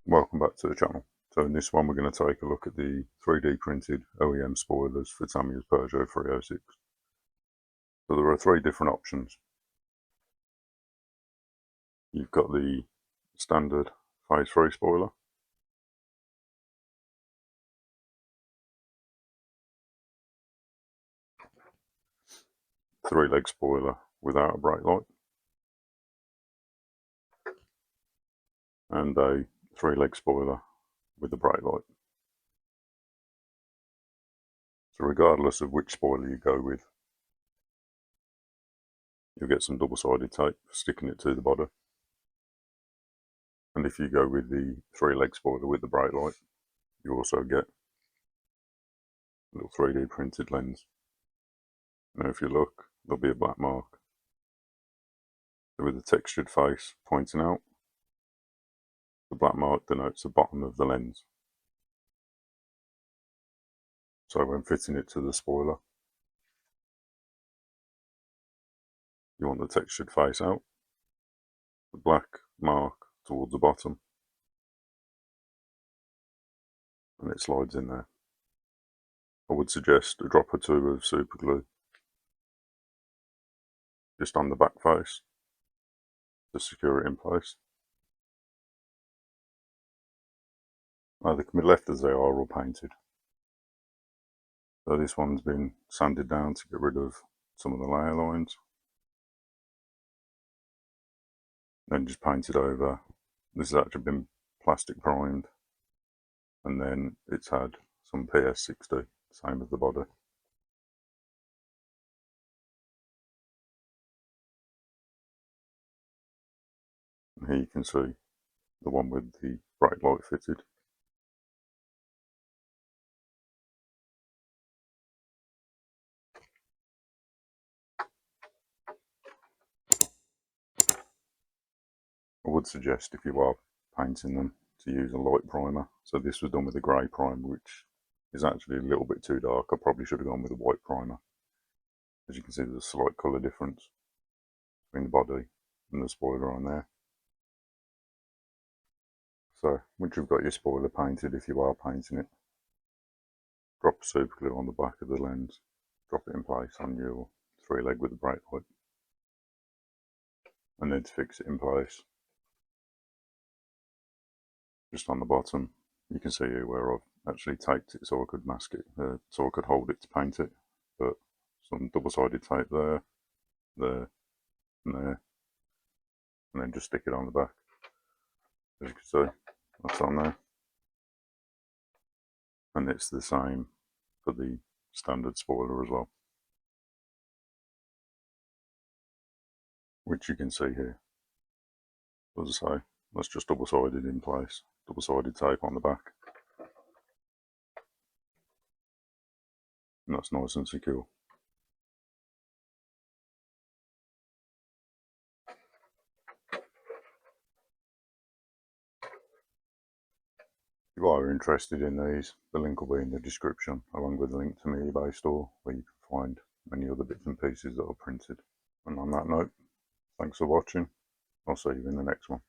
Welcome back to the channel. So in this one we're going to take a look at the 3D printed OEM spoilers for Tamiya's Peugeot 306. So there are three different options. You've got the standard phase 3 spoiler, three-leg spoiler without a brake light, and a three-leg spoiler with a brake light. So regardless of which spoiler you go with, you'll get some double-sided tape for sticking it to the body. And if you go with the three-leg spoiler with the brake light, you also get a little 3D printed lens. Now if you look, there'll be a black mark with a textured face pointing out. The black mark denotes the bottom of the lens. So when fitting it to the spoiler, you want the textured face out, the black mark towards the bottom, and it slides in there. I would suggest a drop or two of super glue just on the back face to secure it in place. They can be left as they are or painted. So this one's been sanded down to get rid of some of the layer lines. Then just painted over. This has actually been plastic primed, and then it's had some PS60, same as the body. And here you can see the one with the brake light fitted. I would suggest, if you are painting them, to use a light primer. So this was done with a grey primer, which is actually a little bit too dark. I probably should have gone with a white primer. As you can see, there's a slight colour difference between the body and the spoiler on there. So once you've got your spoiler painted, if you are painting it, drop super glue on the back of the lens, drop it in place on your three-leg with the brake light, and then to fix it in place, just on the bottom, you can see here where I've actually taped it so I could mask it, so I could hold it to paint it, but some double-sided tape there, there, and there, and then just stick it on the back. As you can see, that's on there. And it's the same for the standard spoiler as well, which you can see here. As I say, that's just double-sided in place, double-sided tape on the back, and that's nice and secure. If you are interested in these, the link will be in the description, along with a link to my eBay store, where you can find many other bits and pieces that are printed. And on that note, thanks for watching. I'll see you in the next one.